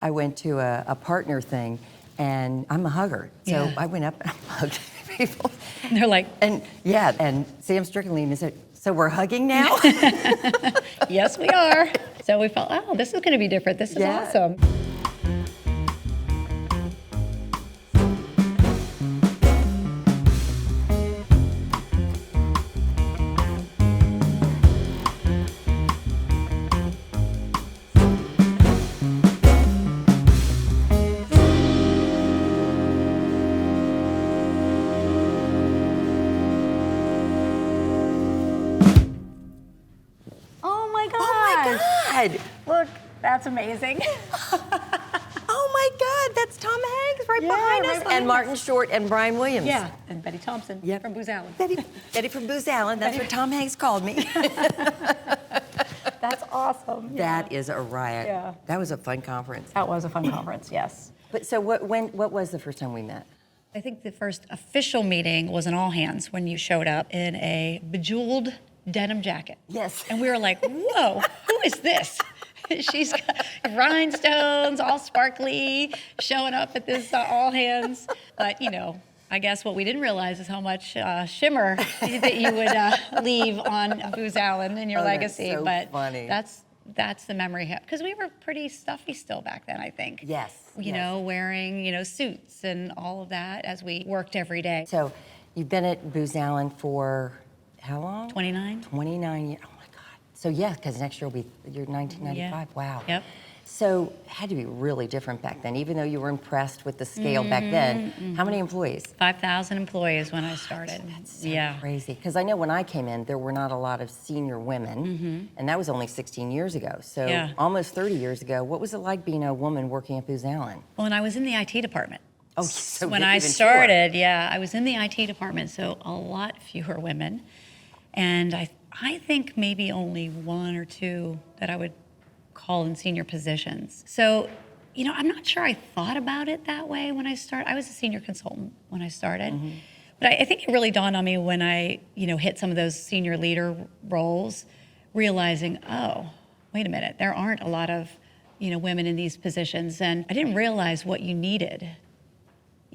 I went to a partner thing, and I'm a hugger. So Yeah. I went up and hugged people. And they're like, And Sam Strickland said, "So we're hugging now?" yes, we are. So we felt, oh, this is going to be different. This is Yeah. awesome. Oh my God. Oh my God! Look, that's amazing. Oh my God! That's Tom Hanks right Yeah, behind right us, behind and Martin Short and Brian Williams. Yeah, and Betty Thompson from Booz Allen. Betty from Booz Allen. That's what Tom Hanks called me. That's awesome. That is a riot. Yeah. That was a fun conference. That was a fun conference, yes. But so what was the first time we met? I think the first official meeting was an all hands when you showed up in a bejeweled denim jacket. Yes. And we were like, whoa, who is this? She's got rhinestones, all sparkly, showing up at this all hands. But, you know, I guess what we didn't realize is how much shimmer that you would leave on Booz Allen in your legacy. That's so but funny. that's the memory, because we were pretty stuffy still back then, I think. Yes. You know, wearing, suits and all of that as we worked every day. So you've been at Booz Allen for how long? 29. 29 years. Oh my God. So yeah, because next year will be your 1995. Yeah. Wow. Yep. So it had to be really different back then, even though you were impressed with the scale back then. How many employees? 5,000 employees when I started. That's so crazy. Because I know when I came in, there were not a lot of senior women, and that was only 16 years ago. So almost 30 years ago, what was it like being a woman working at Booz Allen? Well, and I was in the IT department. Oh, so when I started, I was in the IT department, so a lot fewer women. And I think maybe only one or two that I would call in senior positions. So, I'm not sure I thought about it that way when I started. I was a senior consultant when I started. But I think it really dawned on me when I, hit some of those senior leader roles, realizing, oh, wait a minute, there aren't a lot of, women in these positions. And I didn't realize what you needed,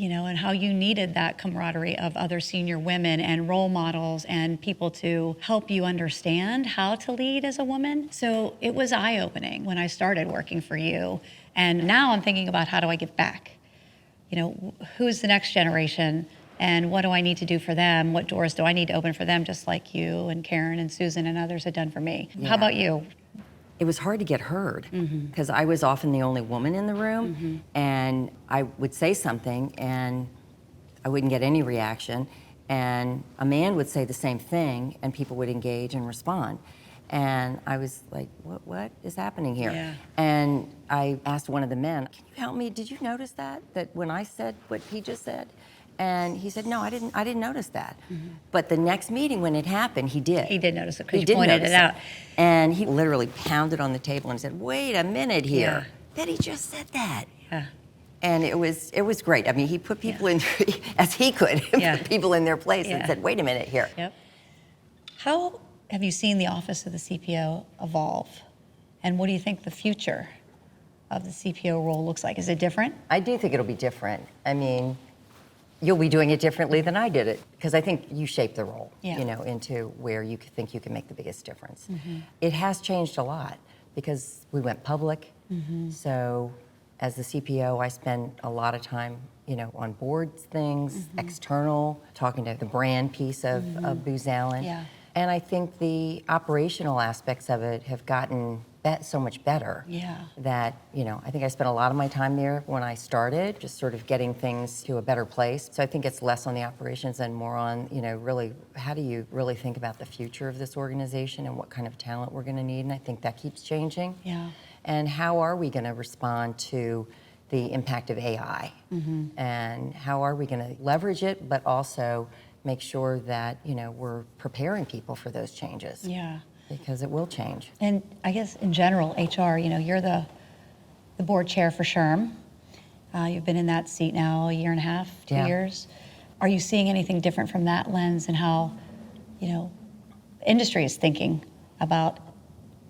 and how you needed that camaraderie of other senior women and role models and people to help you understand how to lead as a woman. So it was eye-opening when I started working for you. And now I'm thinking about, how do I give back? Who's the next generation? And what do I need to do for them? What doors do I need to open for them, just like you and Karen and Susan and others had done for me? Yeah. How about you? It was hard to get heard because I was often the only woman in the room, and I would say something and I wouldn't get any reaction, and a man would say the same thing and people would engage and respond. And I was like, what is happening here? Yeah. And I asked one of the men, can you help me? Did you notice that when I said what he just said? And he said, no, I didn't notice that. But the next meeting when it happened, he did. He did notice it because you pointed it out. And he literally pounded on the table and said, wait a minute here. Yeah. Betty just said that. Yeah. And it was great. I mean, he put people in, as he could, put people in their place and said, wait a minute here. Yep. How have you seen the office of the CPO evolve? And what do you think the future of the CPO role looks like? Is it different? I do think it'll be different. I mean, you'll be doing it differently than I did it, because I think you shape the role, into where you think you can make the biggest difference. It has changed a lot because we went public. So as the CPO, I spend a lot of time, on boards things, external, talking to the brand piece of Booz Allen. Yeah. And I think the operational aspects of it have gotten so much better. Yeah. That, I think I spent a lot of my time there when I started, just sort of getting things to a better place. So I think it's less on the operations and more on, really, how do you really think about the future of this organization and what kind of talent we're going to need? And I think that keeps changing. Yeah. And how are we going to respond to the impact of AI? And how are we going to leverage it, but also make sure that, we're preparing people for those changes? Yeah. Because it will change. And I guess in general, HR, you're the board chair for SHRM. You've been in that seat now a year and a half, 2 years. Are you seeing anything different from that lens and how, industry is thinking about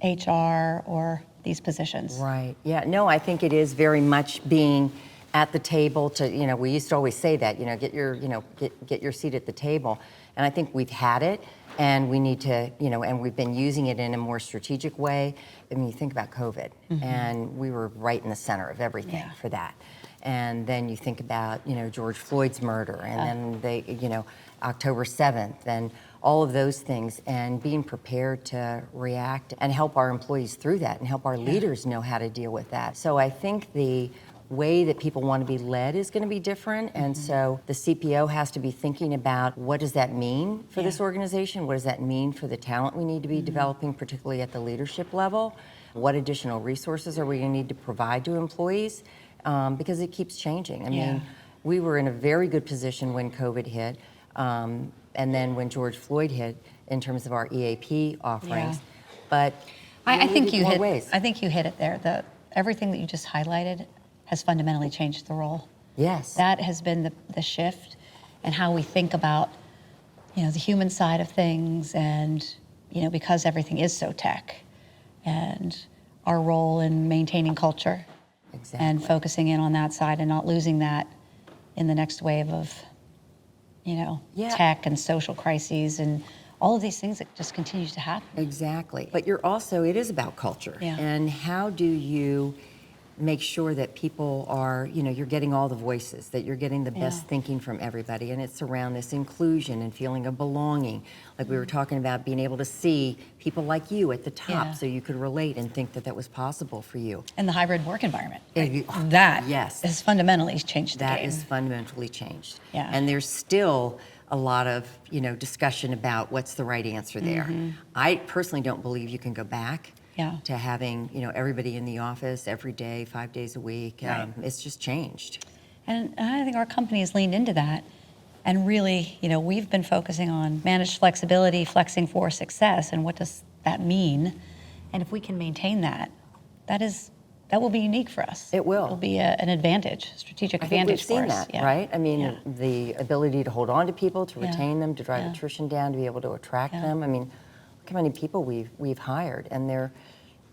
HR or these positions. Right. Yeah. No, I think it is very much being at the table to, we used to always say that, get your seat at the table. And I think we've had it, and we need to, and we've been using it in a more strategic way. I mean, you think about COVID, and we were right in the center of everything for that. And then you think about, George Floyd's murder, and then October 7th, and all of those things, and being prepared to react and help our employees through that and help our leaders know how to deal with that. So I think the way that people want to be led is going to be different, and so the CPO has to be thinking about, what does that mean for this organization? What does that mean for the talent we need to be developing, particularly at the leadership level? What additional resources are we going to need to provide to employees? Because it keeps changing. I mean, we were in a very good position when COVID hit, and then when George Floyd hit, in terms of our EAP offerings. But I think you hit. ways. I think you hit it there. Everything that you just highlighted has fundamentally changed the role. Yes. That has been the shift, and how we think about, the human side of things, and because everything is so tech, and our role in maintaining culture. Exactly. And focusing in on that side and not losing that in the next wave of, tech and social crises and all of these things that just continues to happen. Exactly. But it is about culture. Yeah. And how do you make sure that people are, you're getting all the voices, that you're getting the best thinking from everybody, and it's around this inclusion and feeling of belonging. Like we were talking about, being able to see people like you at the top so you could relate and think that that was possible for you. And the hybrid work environment. That has fundamentally changed the game. That is fundamentally changed. Yeah. And there's still a lot of, discussion about what's the right answer there. I personally don't believe you can go back to having, everybody in the office every day, 5 days a week. It's just changed. And I think our company has leaned into that. And really, we've been focusing on managed flexibility, flexing for success, and what does that mean? And if we can maintain that, that will be unique for us. It will. It'll be an advantage, strategic I think advantage we've for seen us. that, right? I mean, the ability to hold on to people, to retain them, to drive Yeah. attrition down, to be able to attract them. I mean, look how many people we've hired, and they're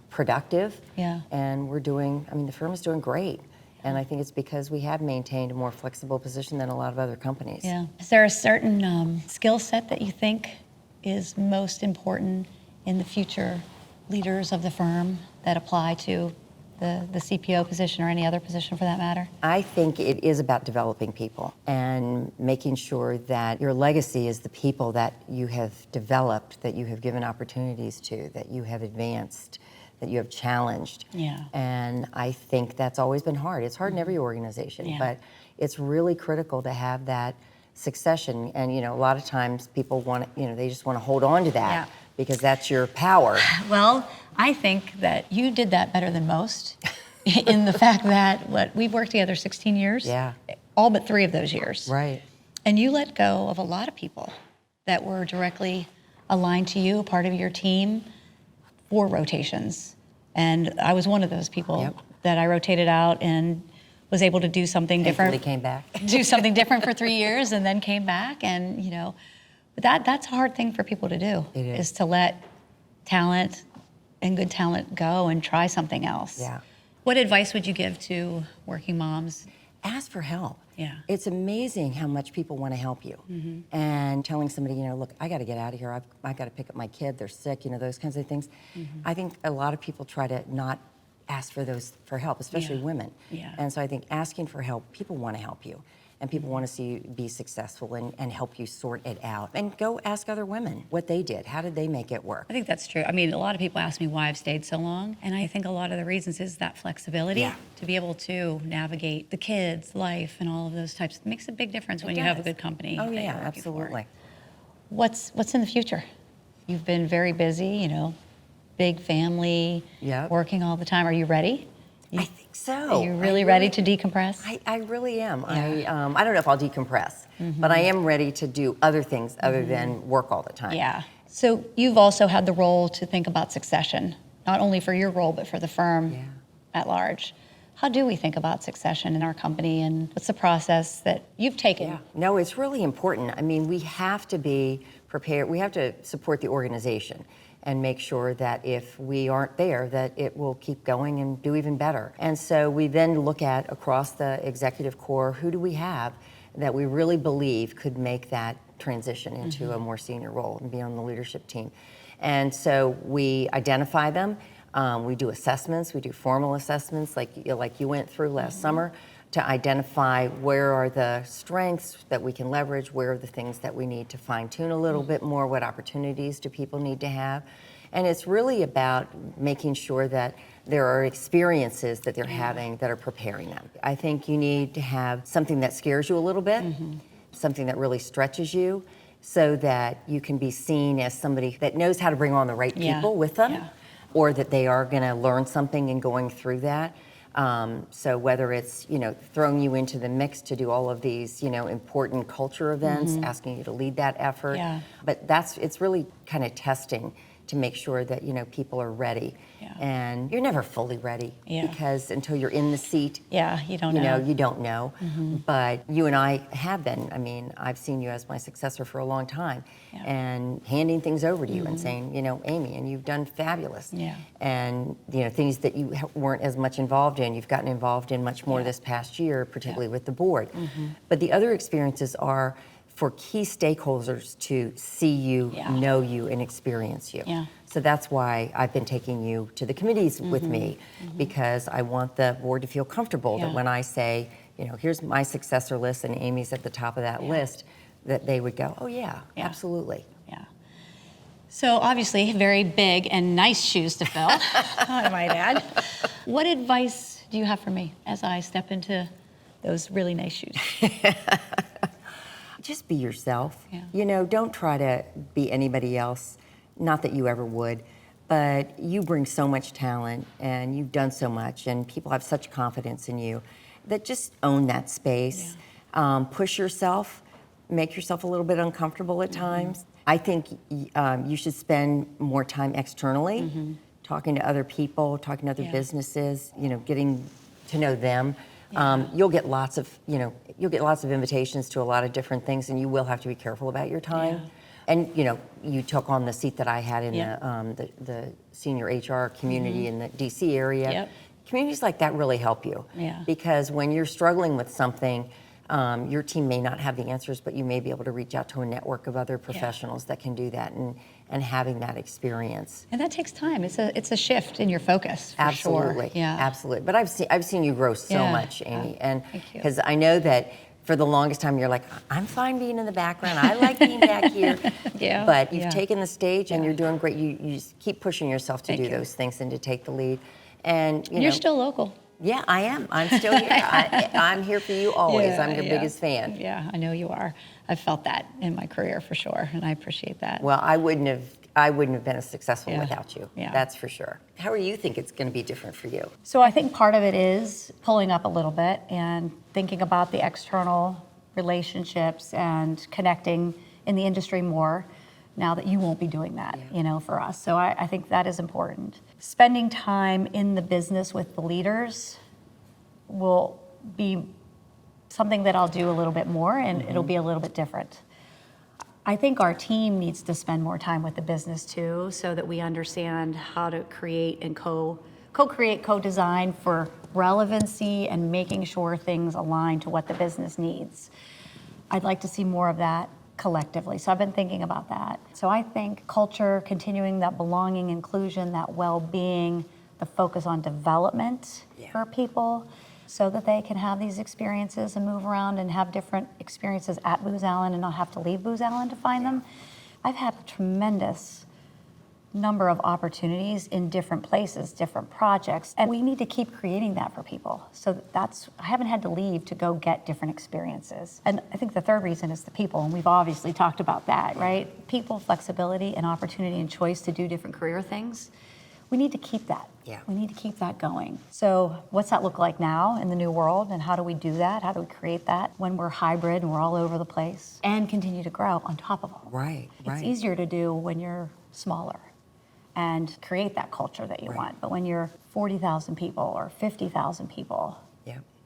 productive. Yeah. And the firm is doing great. And I think it's because we have maintained a more flexible position than a lot of other companies. Yeah. Is there a certain skill set that you think is most important in the future leaders of the firm that apply to the CPO position, or any other position for that matter? I think it is about developing people and making sure that your legacy is the people that you have developed, that you have given opportunities to, that you have advanced, that you have challenged. Yeah. And I think that's always been hard. It's hard in every organization, but it's really critical to have that succession. And a lot of times people want to, they just want to hold on to that because that's your power. Well, I think that you did that better than most in the fact that we've worked together 16 years. Yeah. All but 3 of those years. Right. And you let go of a lot of people that were directly aligned to you, a part of your team, for rotations. And I was one of those people that I rotated out and was able to do something different. Thankfully came back. Do something different for 3 years and then came back. And, but that's a hard thing for people to do. It is. To let talent and good talent go and try something else. Yeah. What advice would you give to working moms? Ask for help. Yeah. It's amazing how much people want to help you. And telling somebody, look, I got to get out of here. I've got to pick up my kid. They're sick, those kinds of things. I think a lot of people try to not ask for help, especially women. Yeah. And so I think asking for help, people want to help you. And people want to see you be successful and help you sort it out. And go ask other women what they did. How did they make it work? I think that's true. I mean, a lot of people ask me why I've stayed so long. And I think a lot of the reasons is that flexibility to be able to navigate the kids, life, and all of those types. It makes a big difference when you have a good company. Oh, that yeah, you're working absolutely. for. What's in the future? You've been very busy, big family, working all the time. Are you ready? I think so. Are you really ready to decompress? I really am. I don't know if I'll decompress, but I am ready to do other things other than work all the time. Yeah. So you've also had the role to think about succession, not only for your role, but for the firm at large. How do we think about succession in our company, and what's the process that you've taken? Yeah. No, it's really important. I mean, we have to be prepared. We have to support the organization. and make sure that if we aren't there, that it will keep going and do even better. And so we then look at across the executive core, who do we have that we really believe could make that transition into a more senior role and be on the leadership team. And so we identify them. We do assessments. We do formal assessments like you went through last summer to identify where are the strengths that we can leverage, where are the things that we need to fine tune a little bit more, what opportunities do people need to have. And it's really about making sure that there are experiences that they're having that are preparing them. I think you need to have something that scares you a little bit, something that really stretches you, so that you can be seen as somebody that knows how to bring on the right people with them, or that they are going to learn something in going through that. So whether it's, throwing you into the mix to do all of these, important culture events, asking you to lead that effort. But it's really kind of testing to make sure that, people are ready. And you're never fully ready because until you're in the seat, you don't know. You don't know. But you and I have been. I mean, I've seen you as my successor for a long time and handing things over to you and saying, Amy, and you've done fabulous. And, things that you weren't as much involved in, you've gotten involved in much more this past year, particularly with the board. But the other experiences are for key stakeholders to see you, know you, and experience you. So that's why I've been taking you to the committees with me, because I want the board to feel comfortable that when I say, here's my successor list and Amy's at the top of that list, that they would go, oh yeah, absolutely. So obviously very big and nice shoes to fill, I might add. What advice do you have for me as I step into those really nice shoes? Just be yourself. Don't try to be anybody else. Not that you ever would, but you bring so much talent and you've done so much and people have such confidence in you that just own that space. Push yourself, make yourself a little bit uncomfortable at times. I think you should spend more time externally, talking to other people, talking to other businesses, getting to know them. You'll get lots of, invitations to a lot of different things, and you will have to be careful about your time. And you took on the seat that I had in the senior HR community in the DC area. Communities like that really help you, because when you're struggling with something, your team may not have the answers, but you may be able to reach out to a network of other professionals that can do that, and having that experience. And that takes time. It's a shift in your focus, for Absolutely. sure. Absolutely. But I've seen you grow so much, Amy, and because I know that for the longest time you're like, I'm fine being in the background. I like being back here. But you've taken the stage and you're doing great. You just keep pushing yourself to do those things and to take the lead. And you're still local. Yeah, I am. I'm still here. I'm here for you always. I'm your biggest fan. Yeah, I know you are. I've felt that in my career for sure, and I appreciate that. Well, I wouldn't have been as successful without you. That's for sure. How do you think it's going to be different for you? So I think part of it is pulling up a little bit and thinking about the external relationships and connecting in the industry more now that you won't be doing that, for us. So I think that is important. Spending time in the business with the leaders will be something that I'll do a little bit more, and it'll be a little bit different. I think our team needs to spend more time with the business too, so that we understand how to create and co-create, co-design for relevancy and making sure things align to what the business needs. I'd like to see more of that collectively. So I've been thinking about that. So I think culture, continuing that belonging, inclusion, that well-being, the focus on development for people so that they can have these experiences and move around and have different experiences at Booz Allen and not have to leave Booz Allen to find them. I've had a tremendous number of opportunities in different places, different projects, and we need to keep creating that for people. So I haven't had to leave to go get different experiences. And I think the third reason is the people, and we've obviously talked about that, right? People, flexibility, and opportunity and choice to do different career things. We need to keep that. We need to keep that going. So what's that look like now in the new world, and how do we do that? How do we create that when we're hybrid and we're all over the place and continue to grow on top of all? Right. It's easier to do when you're smaller and create that culture that you want. But when you're 40,000 people or 50,000 people,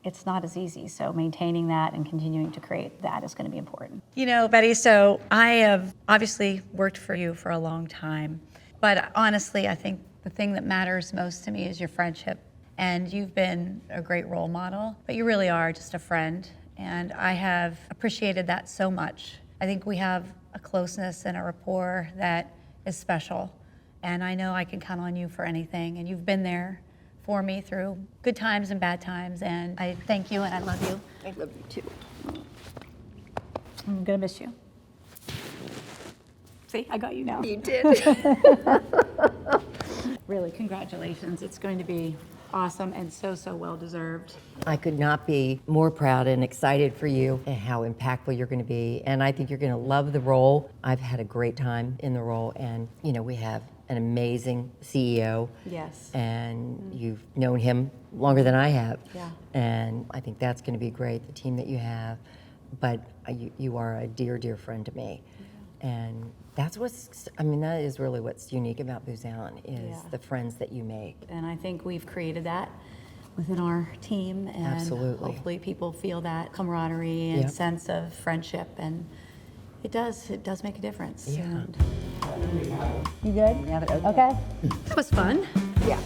it's not as easy. So maintaining that and continuing to create that is going to be important. Betty, so I have obviously worked for you for a long time. But honestly, I think the thing that matters most to me is your friendship. And you've been a great role model, but you really are just a friend. And I have appreciated that so much. I think we have a closeness and a rapport that is special. And I know I can count on you for anything. And you've been there for me through good times and bad times. And I thank you and I love you. I love you too. I'm gonna miss you. See, I got you now. You did. Really, congratulations. It's going to be awesome and so well deserved. I could not be more proud and excited for you and how impactful you're going to be. And I think you're going to love the role. I've had a great time in the role. And, you know, we have an amazing CEO. Yes. And you've known him longer than I have. Yeah. And I think that's going to be great, the team that you have. But you are a dear, dear friend to me. And that's that is really what's unique about Booz Allen is the friends that you make. And I think we've created that within our team. And Absolutely. hopefully people feel that camaraderie and Yep. sense of friendship. And it does make a difference. Yeah. And You good? Yeah, but Okay. it was fun. Yeah.